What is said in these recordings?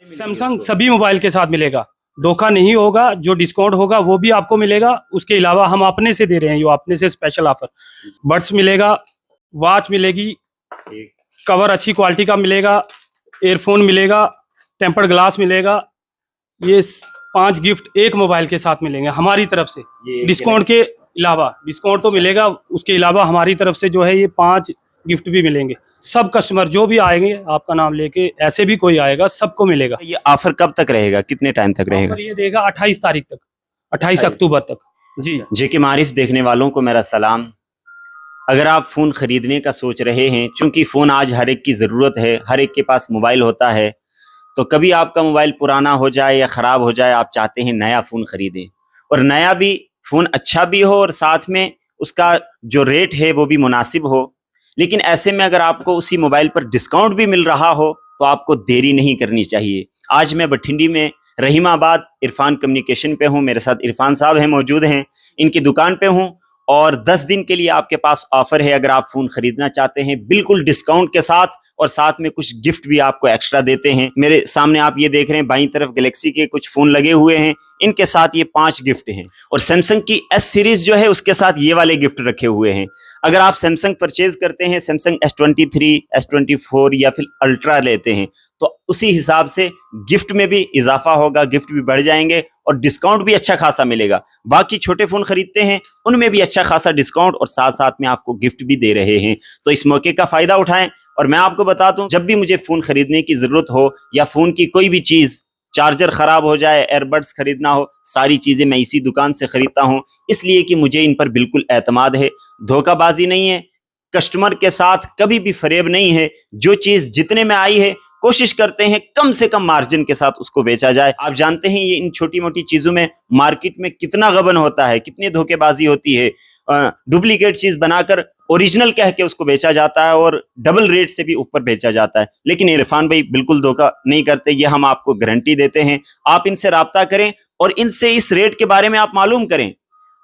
Samsung सभी mobile के साथ मिलेगा, धोखा नहीं होगा। जो डिस्काउंट होगा वो भी आपको मिलेगा। उसके अलावा हम अपने से दे रहे हैं, ये अपने से स्पेशल ऑफर। बड्स मिलेगा, वॉच मिलेगी, कवर अच्छी क्वालिटी का मिलेगा, एयरफोन मिलेगा, टेम्पर्ड ग्लास मिलेगा। ये 5 गिफ्ट एक मोबाइल के साथ मिलेंगे हमारी तरफ से। डिस्काउंट के अलावा डिस्काउंट तो मिलेगा, उसके अलावा हमारी तरफ से जो है ये 5 गिफ्ट भी मिलेंगे। सब कस्टमर जो भी आएंगे आपका नाम लेके, ऐसे भी कोई आएगा, सबको मिलेगा। ये ऑफर कब तक रहेगा, कितने टाइम तक रहेगा? ऑफर ये देगा 28 तारीख तक, 28 अक्टूबर तक। जी जेके मारिफ देखने वालों को मेरा सलाम। अगर आप फ़ोन ख़रीदने का सोच रहे हैं, चूंकि फ़ोन आज हर एक की ज़रूरत है, हर एक के पास मोबाइल होता है, तो कभी आपका मोबाइल पुराना हो जाए या ख़राब हो जाए, आप चाहते हैं नया फ़ोन ख़रीदें, और नया भी फ़ोन अच्छा भी हो और साथ में उसका जो रेट है वो भी मुनासिब हो। लेकिन ऐसे में अगर आपको उसी मोबाइल पर डिस्काउंट भी मिल रहा हो तो आपको देरी नहीं करनी चाहिए। आज मैं बठिंडी में रहीमाबाद इरफान कम्युनिकेशन पे हूँ। मेरे साथ इरफान साहब हैं, मौजूद हैं, इनकी दुकान पे हूँ। और 10 दिन के लिए आपके पास ऑफर है। अगर आप फ़ोन ख़रीदना चाहते हैं बिल्कुल डिस्काउंट के साथ, और साथ में कुछ गिफ्ट भी आपको एक्स्ट्रा देते हैं। मेरे सामने आप ये देख रहे हैं, बाईं तरफ गैलेक्सी के कुछ फ़ोन लगे हुए हैं, इनके साथ ये 5 गिफ्ट हैं। और सैमसंग की S सीरीज़ जो है उसके साथ ये वाले गिफ्ट रखे हुए हैं। अगर आप सैमसंग परचेज करते हैं, सैमसंग S23, S24 या फिर अल्ट्रा लेते हैं, तो उसी हिसाब से गिफ्ट में भी इजाफा होगा, गिफ्ट भी बढ़ जाएंगे और डिस्काउंट भी अच्छा खासा मिलेगा। बाकी छोटे फ़ोन खरीदते हैं उनमें भी अच्छा खासा डिस्काउंट और साथ साथ में आपको गिफ्ट भी दे रहे हैं। तो इस मौके का फ़ायदा उठाएं। और मैं आपको बता दूं, जब भी मुझे फ़ोन खरीदने की ज़रूरत हो या फ़ोन की कोई भी चीज़, चार्जर ख़राब हो जाए, एयरबड्स खरीदना हो, सारी चीज़ें मैं इसी दुकान से ख़रीदता हूँ, इसलिए कि मुझे इन पर बिल्कुल एतमाद है। धोखाबाजी नहीं है, कस्टमर के साथ कभी भी फरेब नहीं है। जो चीज़ जितने में आई है कोशिश करते हैं कम से कम मार्जिन के साथ उसको बेचा जाए। आप जानते हैं ये इन छोटी मोटी चीज़ों में मार्केट में कितना गबन होता है, कितनी धोखेबाजी होती है। डुप्लीकेट चीज़ बनाकर ओरिजिनल कह के उसको बेचा जाता है और डबल रेट से भी ऊपर बेचा जाता है। लेकिन इरफान भाई बिल्कुल धोखा नहीं करते, ये हम आपको गारंटी देते हैं। आप इनसे राब्ता करें और इनसे इस रेट के बारे में आप मालूम करें।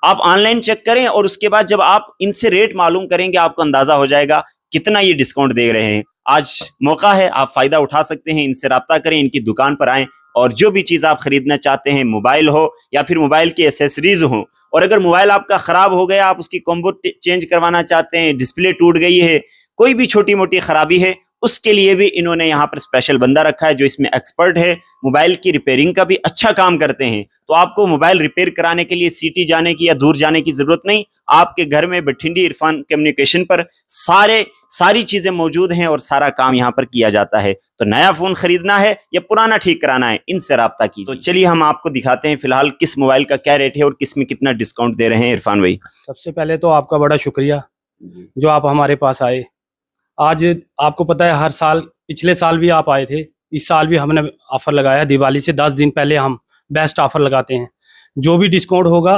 आप ऑनलाइन चेक करें और उसके बाद जब आप इनसे रेट मालूम करेंगे आपको अंदाजा हो जाएगा कितना ये डिस्काउंट दे रहे हैं। आज मौका है, आप फ़ायदा उठा सकते हैं। इनसे राब्ता करें, इनकी दुकान पर आएँ और जो भी चीज़ आप खरीदना चाहते हैं, मोबाइल हो या फिर मोबाइल की एसेसरीज हो, और अगर मोबाइल आपका ख़राब हो गया, आप उसकी कॉम्बो चेंज करवाना चाहते हैं, डिस्प्ले टूट गई है, कोई भी छोटी मोटी ख़राबी है, उसके लिए भी इन्होंने यहाँ पर स्पेशल बंदा रखा है जो इसमें एक्सपर्ट है। मोबाइल की रिपेयरिंग का भी अच्छा काम करते हैं। तो आपको मोबाइल रिपेयर कराने के लिए सिटी जाने की या दूर जाने की ज़रूरत नहीं। आपके घर में बठिंडी इरफान कम्युनिकेशन पर सारी चीज़ें मौजूद हैं और सारा काम यहाँ पर किया जाता है। तो नया फ़ोन खरीदना है या पुराना ठीक कराना है, इनसे राब्ता कीजिए। तो चलिए हम आपको दिखाते हैं फिलहाल किस मोबाइल का क्या रेट है और किस में कितना डिस्काउंट दे रहे हैं। इरफान भाई, सबसे पहले तो आपका बड़ा शुक्रिया जो आप हमारे पास आए। आज आपको पता है हर साल, पिछले साल भी आप आए थे, इस साल भी हमने ऑफ़र लगाया। दिवाली से 10 दिन पहले हम बेस्ट ऑफ़र लगाते हैं। जो भी डिस्काउंट होगा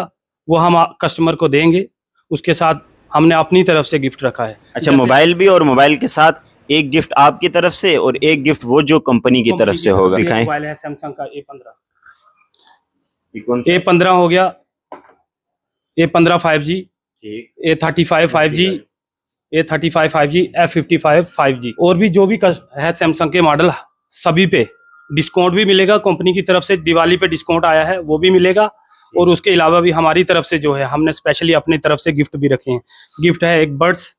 वो हम कस्टमर को देंगे, उसके साथ हमने अपनी तरफ से गिफ्ट रखा है। अच्छा, मोबाइल भी, और मोबाइल के साथ एक गिफ्ट आपकी तरफ से और एक गिफ्ट वो जो कंपनी की तरफ से होगा। दिखाएं। मोबाइल है सैमसंग का A15 हो गया, A15 5G, A35 5G, A35 5G, F55 5G, और भी जो भी है सैमसंग के मॉडल सभी पे डिस्काउंट भी मिलेगा। कंपनी की तरफ से दिवाली पे डिस्काउंट आया है वो भी मिलेगा, और उसके अलावा भी हमारी तरफ से जो है हमने स्पेशली अपनी तरफ से गिफ्ट भी रखे हैं। गिफ्ट है एक बड्स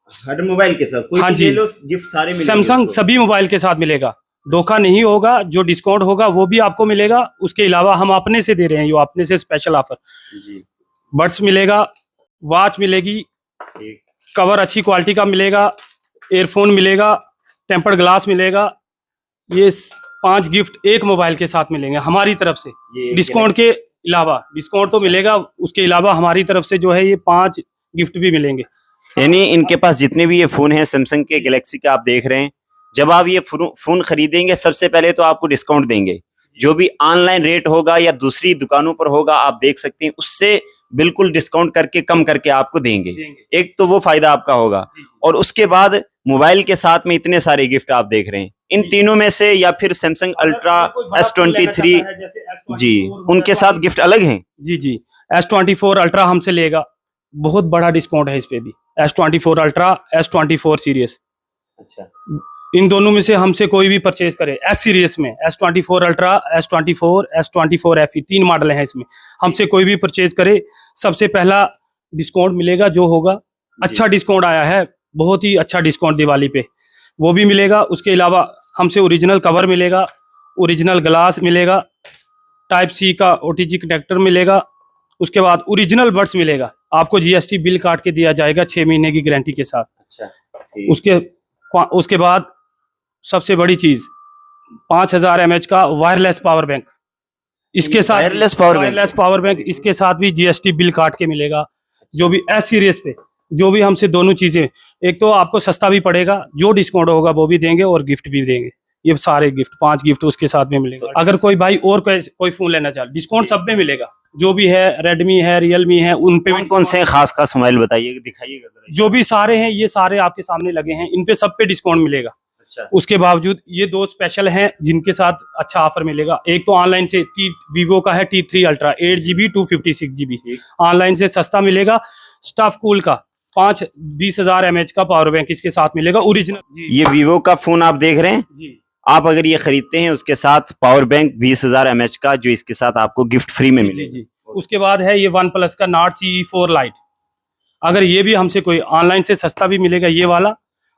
हर मोबाइल के साथ कोई हाँ जी, गिफ्ट सारे मिलेंगे। सैमसंग सभी मोबाइल के साथ मिलेगा, धोखा नहीं होगा। जो डिस्काउंट होगा वो भी आपको मिलेगा। उसके अलावा हम अपने से दे रहे हैं, ये अपने से स्पेशल ऑफर। बड्स मिलेगा, वॉच मिलेगी, कवर अच्छी क्वालिटी का मिलेगा, एयरफोन मिलेगा, टेम्पर्ड ग्लास मिलेगा। ये 5 गिफ्ट एक मोबाइल के साथ मिलेंगे हमारी तरफ से। डिस्काउंट के अलावा डिस्काउंट तो मिलेगा, उसके अलावा हमारी तरफ से जो है ये 5 गिफ्ट भी मिलेंगे। यानी इनके पास जितने भी ये फ़ोन हैं सैमसंग के गैलेक्सी का आप देख रहे हैं, जब आप ये फ़ोन खरीदेंगे सबसे पहले तो आपको डिस्काउंट देंगे। जो भी ऑनलाइन रेट होगा या दूसरी दुकानों पर होगा आप देख सकते हैं, उससे बिल्कुल डिस्काउंट करके कम करके आपको देंगे। एक तो वो फायदा आपका होगा, और उसके बाद मोबाइल के साथ में इतने सारे गिफ्ट आप देख रहे हैं। इन तीनों में से या फिर सैमसंग अल्ट्रा, S23 जी, उनके साथ गिफ्ट अलग हैं। जी, S24 अल्ट्रा हमसे लेगा, बहुत बड़ा डिस्काउंट है इस पे भी। S24 ultra, S24 series. अच्छा, इन दोनों में से हमसे कोई भी परचेज करे एस सीरीज में S24 ultra, S24, S24 FE 3 model हैं इसमें, हमसे कोई भी परचेज करे सबसे पहला डिस्काउंट मिलेगा जो होगा। अच्छा डिस्काउंट आया है, बहुत ही अच्छा डिस्काउंट दिवाली पे, वो भी मिलेगा। उसके अलावा हमसे ओरिजिनल कवर मिलेगा, ओरिजिनल ग्लास मिलेगा, टाइप सी का OTG कनेक्टर मिलेगा। उसके बाद ओरिजिनल बड्स मिलेगा, आपको GST बिल काट के दिया जाएगा 6 महीने की गारंटी के साथ। अच्छा, उसके बाद सबसे बड़ी चीज 5000 mAh का वायरलेस पावर बैंक, इसके साथ वायरलेस पावर बैंक इसके साथ भी GST बिल काट के मिलेगा। जो भी एस सीरीज पे जो भी हमसे दोनों चीजें, एक तो आपको सस्ता भी पड़ेगा, जो डिस्काउंट होगा वो भी देंगे और गिफ्ट भी देंगे। ये सारे गिफ्ट 5 गिफ्ट उसके साथ में मिलेगा। अगर कोई भाई और कोई फोन लेना चाहे, डिस्काउंट सब में मिलेगा, जो भी है, रेडमी है, रियलमी है, उन पे कौन कौन से खास मोबाइल बताइए, दिखाइएगा जरा। जो भी सारे हैं ये सारे आपके सामने लगे हैं, इन पे सब पे डिस्काउंट मिलेगा। अच्छा, उसके बावजूद ये 2 स्पेशल हैं जिनके साथ अच्छा ऑफर मिलेगा। एक तो ऑनलाइन से वीवो का है T3 ultra 8GB 256GB, online से सस्ता मिलेगा। स्टफ कूल का 20,000 mAh का पावर बैंक इसके साथ मिलेगा ओरिजिनल। ये वीवो का फोन आप देख रहे हैं जी, आप अगर ये खरीदते हैं उसके साथ पावर बैंक 20,000 mAh का जो इसके साथ आपको गिफ्ट फ्री में जी मिलेगा। जी। उसके बाद है ये OnePlus का Nord CE4 लाइट, अगर ये भी हमसे कोई ऑनलाइन से सस्ता भी मिलेगा ये वाला।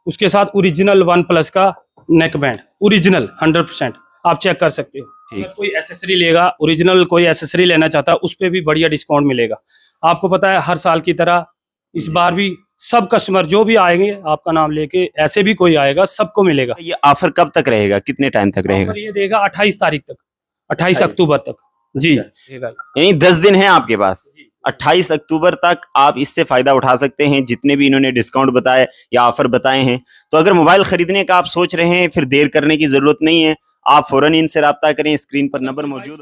उसके साथ ओरिजिनल OnePlus का नेक बैंड, ओरिजिनल 100%, आप चेक कर सकते हो। अगर कोई एसेसरी लेगा, ओरिजिनल कोई एसेसरी लेना चाहता है, उस पर भी बढ़िया डिस्काउंट मिलेगा। आपको पता है हर साल की तरह इस बार भी सब कस्टमर जो भी आएंगे आपका नाम लेके, ऐसे भी कोई आएगा, सबको मिलेगा। ये ऑफर कब तक रहेगा, कितने टाइम तक रहेगा? ऑफर ये देगा 28 तारीख तक, 28 अक्टूबर तक जी। यानी 10 दिन है आपके पास, 28 अक्टूबर तक आप इससे फायदा उठा सकते हैं, जितने भी इन्होंने डिस्काउंट बताए या ऑफर बताए हैं। तो अगर मोबाइल खरीदने का आप सोच रहे हैं, फिर देर करने की जरूरत नहीं है, आप फौरन इनसे राब्ता करें, स्क्रीन पर नंबर मौजूद